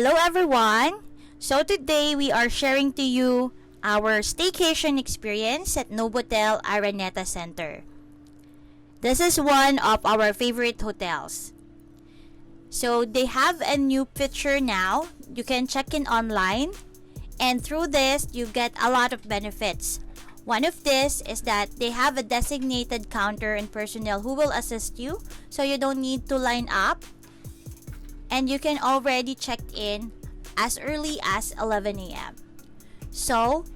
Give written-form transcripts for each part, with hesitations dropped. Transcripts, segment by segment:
Hello everyone! So today we are sharing to you our staycation experience at Novotel Araneta Center. This is one of our favorite hotels. So they have a new feature now. You can check in online, and through this you get a lot of benefits. One of this is that they have a designated counter and personnel who will assist you, so you don't need to line up. And you can already check in as early as 11 a.m. So,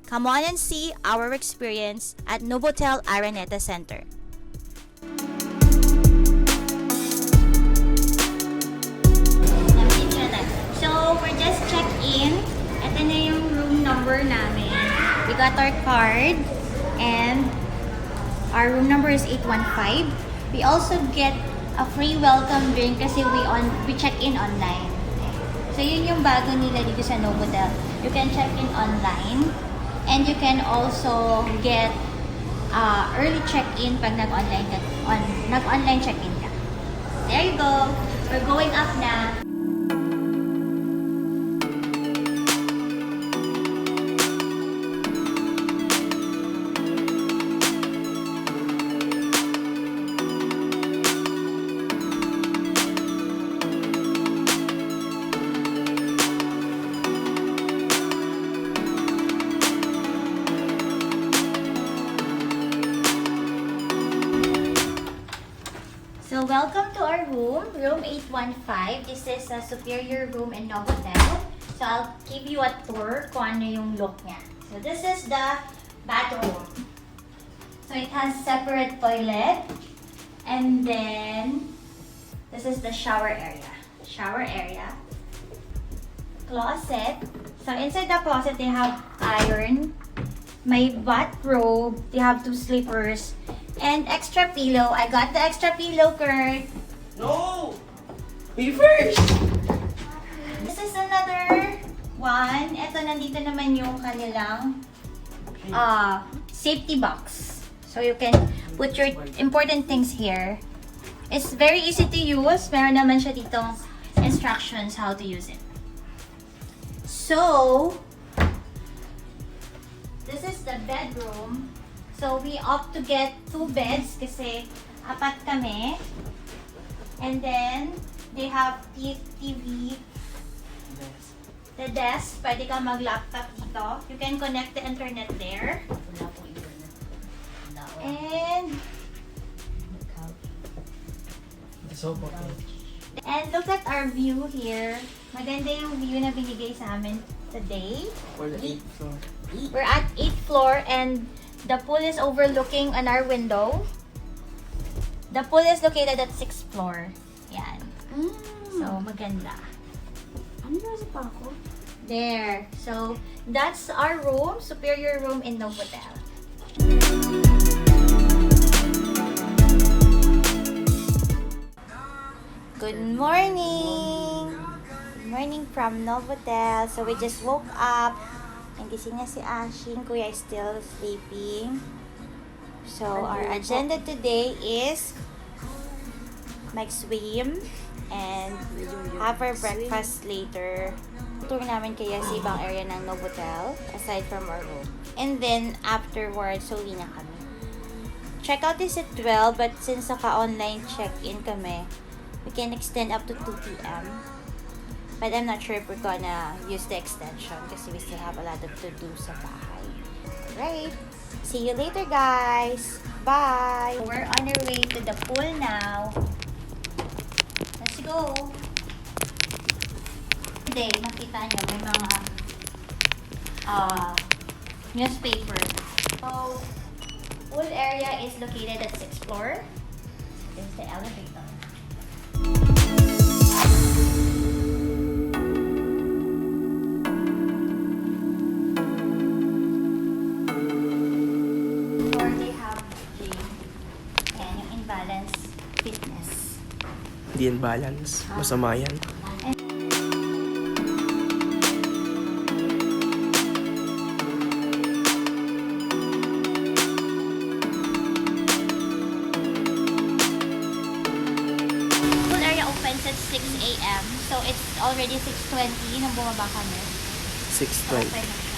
come on and see our experience at Novotel Araneta Center. So, we're just checked in. Ito na yung room number namin. We got our card and our room number is 815. We also get a free welcome drink kasi we check in online. So yun yung bago nila dito sa Novotel. You can check in online and you can also get early check-in pag nag-online check-in ka. There you go. We're going up na. So, welcome to our room 815. This is a superior room in Novotel. So, I'll give you a tour kung ano yung look niya. So, this is the bathroom. So, it has separate toilet. And then, this is the shower area. Closet. So, inside the closet, they have iron. May bathrobe. They have 2 slippers. And extra pillow. I got the extra pillow, Kurt. No! Me first! This is another one. Ito, nandito naman yung kanilang safety box. So, you can put your important things here. It's very easy to use. Meron naman siya ditong instructions how to use it. So, this is the bedroom. So, we opt to get 2 beds kasi 4 kami. And then, they have TV. The desk, pwede ka mag-laptop dito. You can connect the internet there. And look at our view here. Maganda yung view na binigay sa amin today. For the 8th floor. We're at 8th floor and the pool is overlooking on our window. The pool is located at 6th floor. Yan. So, maganda. Ano nasa pa ako? There. So, that's our room. Superior room in Novotel. Good morning! Good morning from Novotel. So, we just woke up. And gising na si Ashin. Kuya is still sleeping. So, our agenda today is mag-swim and have our breakfast later. Tour namin kaya sa ibang area ng Novotel aside from our room. And then, afterwards, uwi na kami. Check-out is at 12 but since naka-online check-in kami, we can extend up to 2 p.m. But I'm not sure if we're gonna use the extension kasi we still have a lot of to-do sa bahay. Alright. See you later, guys. Bye! We're on our way to the pool now. Let's go! Today, makita nyo, may mga newspaper. So, pool area is located at 6th floor. This is the elevator. Hindi yan balance. Masama yan. Pool area opens at 6 6 a.m. So, it's already 6:20 nung bumaba kami. 6:20. Okay na siya.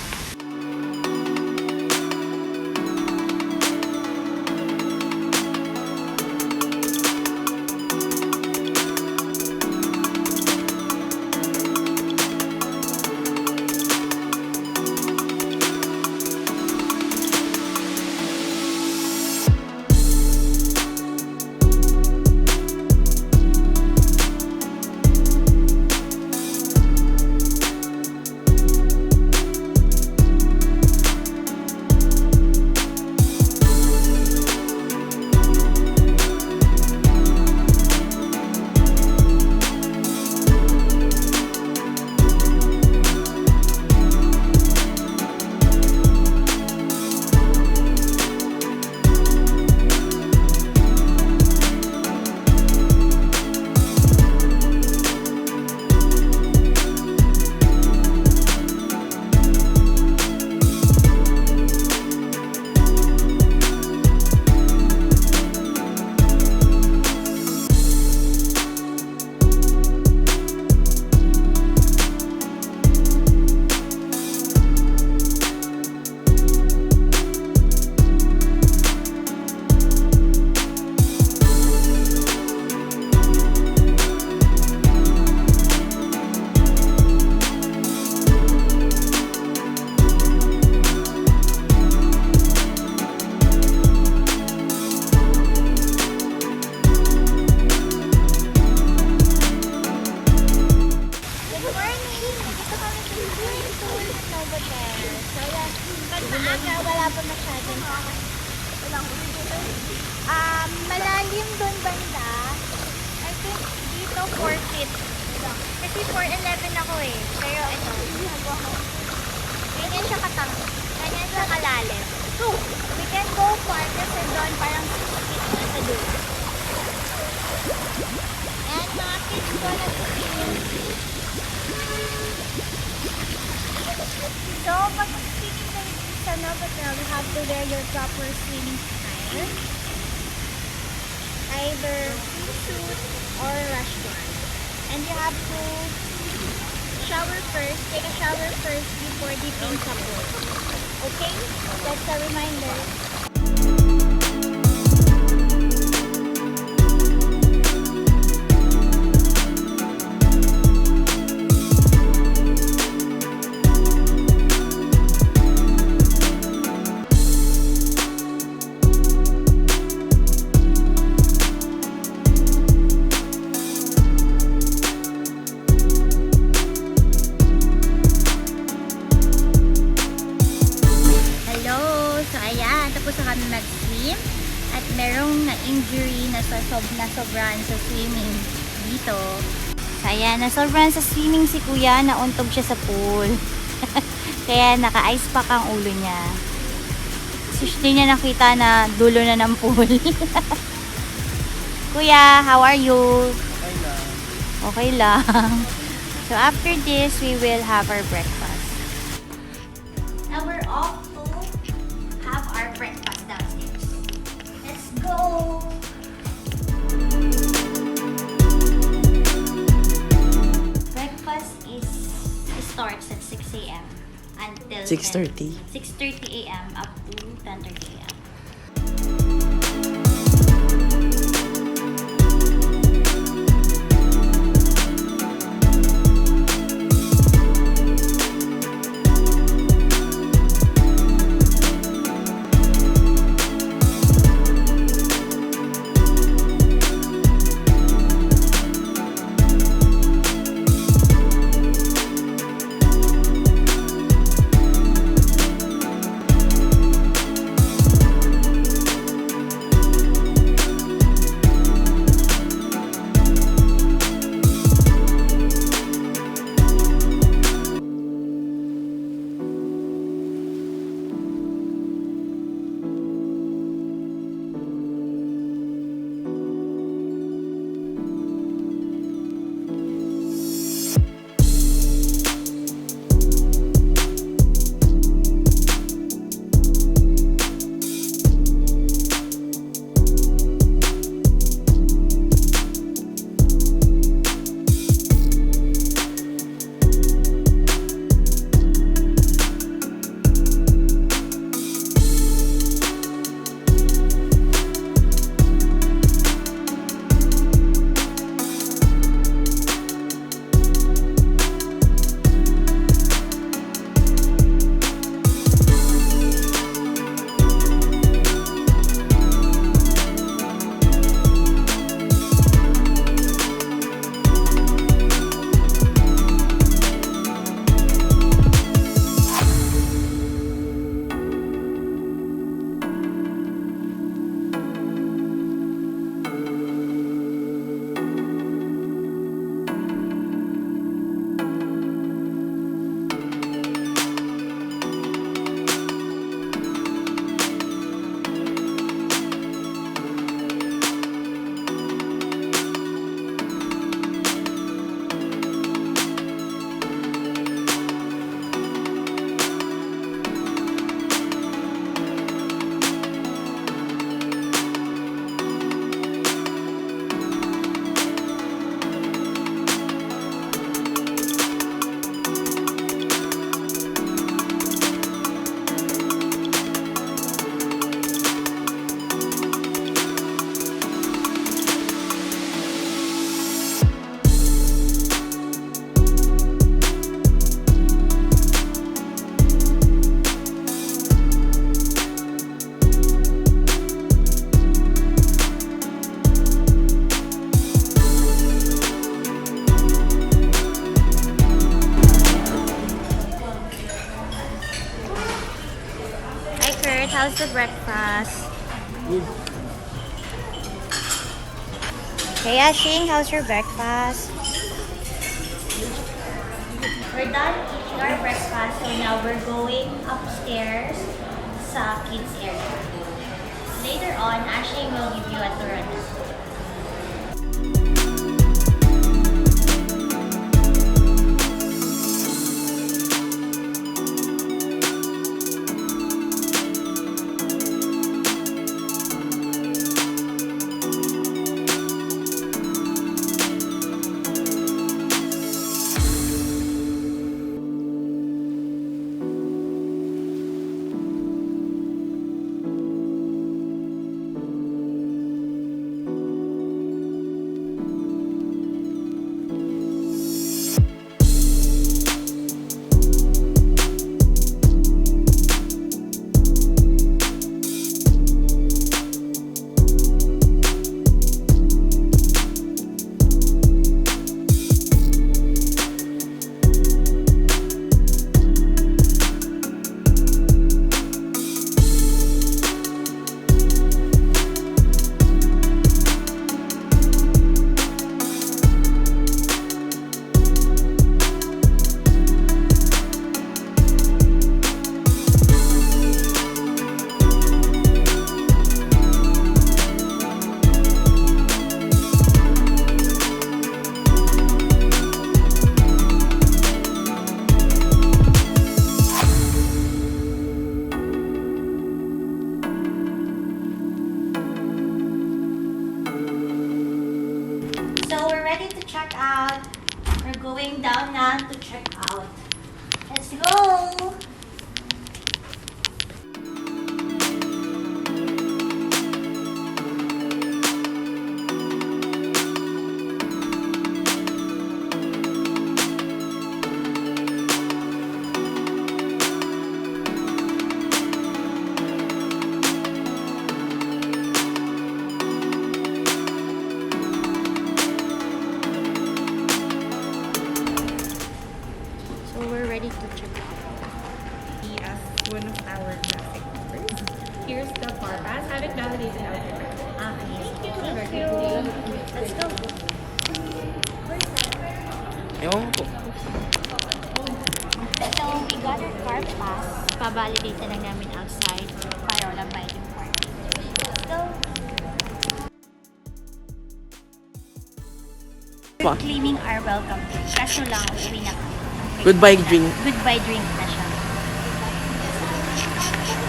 Malalim doon banda. I think dito 4 feet. Kasi 4'11 ako eh. Pero ito, ganyan siya katang. Ganyan siya kalalim. So, we can go far kasi doon parang 6 feet na sa doon. And mga kids ko nag-swim. So, pag swimming kayo sa Novotel, you have to wear your proper swimming attire. Either swimsuit or rush guard. And you have to shower first, take a shower first before dipping sa pool. Okay? That's a reminder. Tapos na kami mag-swim at merong na-injury na sobrahan sa swimming dito. So ayan, nasobrahan sa swimming si kuya, nauntog siya sa pool. Kaya naka-ice pack ang ulo niya. So hindi niya nakita na dulo na ng pool. Kuya, how are you? Okay lang. Okay lang. So after this, we will have our breakfast. Now we're off to have our breakfast downstairs. Let's go! Breakfast starts at 6 a.m. until 6:30. 6:30 a.m. up to 10:30 a.m. how's the breakfast? Hey, Ashing, how's your breakfast? We're done eating our breakfast, so now we're going upstairs sa kids area. Later on, Ashing will give you a tour on this. Check out. We're going down now to check out. Let's go! Ready to check out. Be as one of our traffic numbers. Here's the bar pass. Have it validated out here. Thank you. Let's go. Ewan ko po. So, we got our car pass. Pa-validate na lang namin outside para walang biting part. Let's go. We're claiming our welcome drink. Kaso lang, uwi na kami. Goodbye drink. Goodbye drink na siya.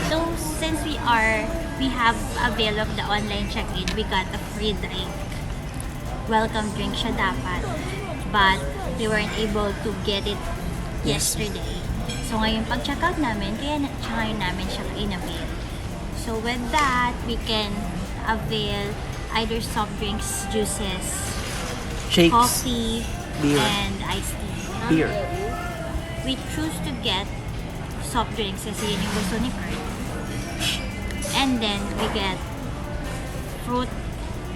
So, since we have avail of the online check-in, we got a free drink. Welcome drink siya dapat. But, we weren't able to get it yesterday. So, ngayon pag-check out namin, kaya ngayon namin siya in-avail. So, with that, we can avail either soft drinks, juices, Shakes. coffee, Beer. and iced tea. Beer. We choose to get soft drinks kasi yun yung gusto ni Kurt. And then, we get fruit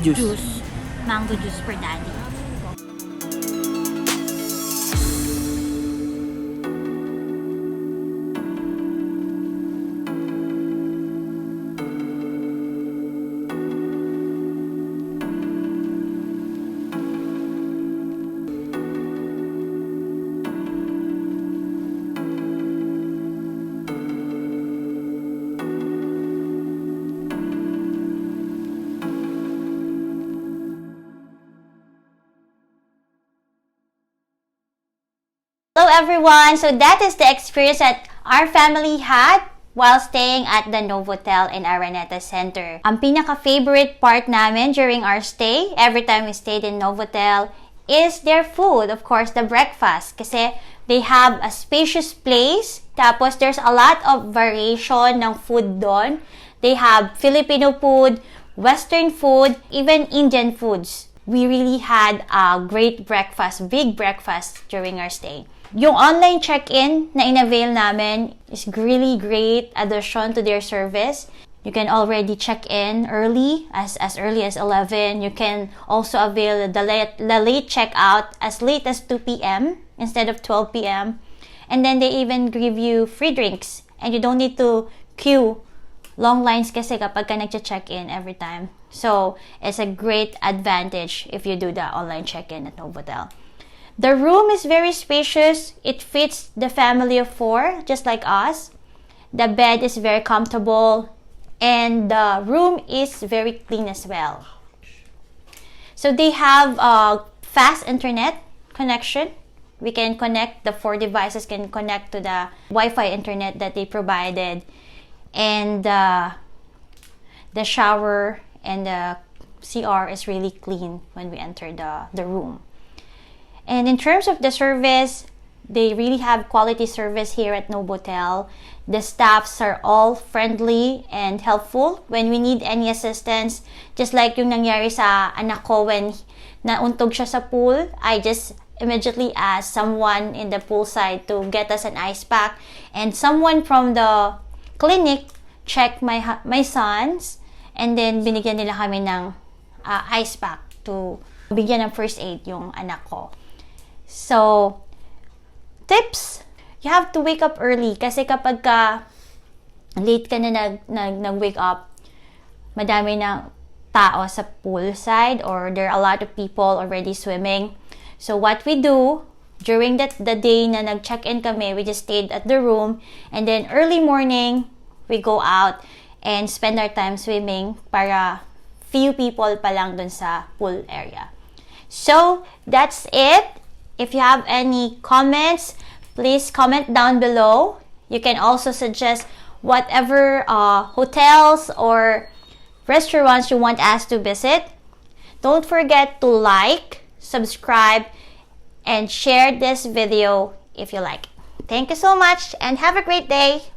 juice, mango juice for daddy. Hello everyone! So that is the experience that our family had while staying at the Novotel in Araneta Center. Ang pinaka-favorite part namin during our stay, every time we stayed in Novotel, is their food. Of course, the breakfast. Kasi they have a spacious place. Tapos there's a lot of variation ng food doon. They have Filipino food, Western food, even Indian foods. We really had a great breakfast, big breakfast during our stay. Yung online check-in na in-avail namin is really great addition to their service. You can already check in early, as early as 11. You can also avail the late checkout as late as 2 p.m. instead of 12 p.m. And then they even give you free drinks. And you don't need to queue long lines kasi kapag ka nag-check-in every time. So, it's a great advantage if you do the online check-in at Novotel. The room is very spacious. It fits the family of 4, just like us. The bed is very comfortable. And the room is very clean as well. So they have a fast internet connection. We can connect, the 4 devices can connect to the Wi-Fi internet that they provided. And the shower and the CR is really clean when we enter the room. And in terms of the service, they really have quality service here at Novotel. The staffs are all friendly and helpful when we need any assistance. Just like yung nangyari sa anak ko when nauntog siya sa pool, I just immediately asked someone in the poolside to get us an ice pack. And someone from the clinic checked my sons, and then binigyan nila kami ng ice pack to bigyan ng first aid yung anak ko. So, tips, you have to wake up early kasi kapag ka late ka na nag-wake up, madami na tao sa poolside or there are a lot of people already swimming. So what we do during the day na nag-check-in kami, we just stayed at the room, and then early morning we go out and spend our time swimming para few people pa lang dun sa pool area. So that's it. If you have any comments, please comment down below. You can also suggest whatever hotels or restaurants you want us to visit. Don't forget to like, subscribe, and share this video if you like. Thank you so much and have a great day.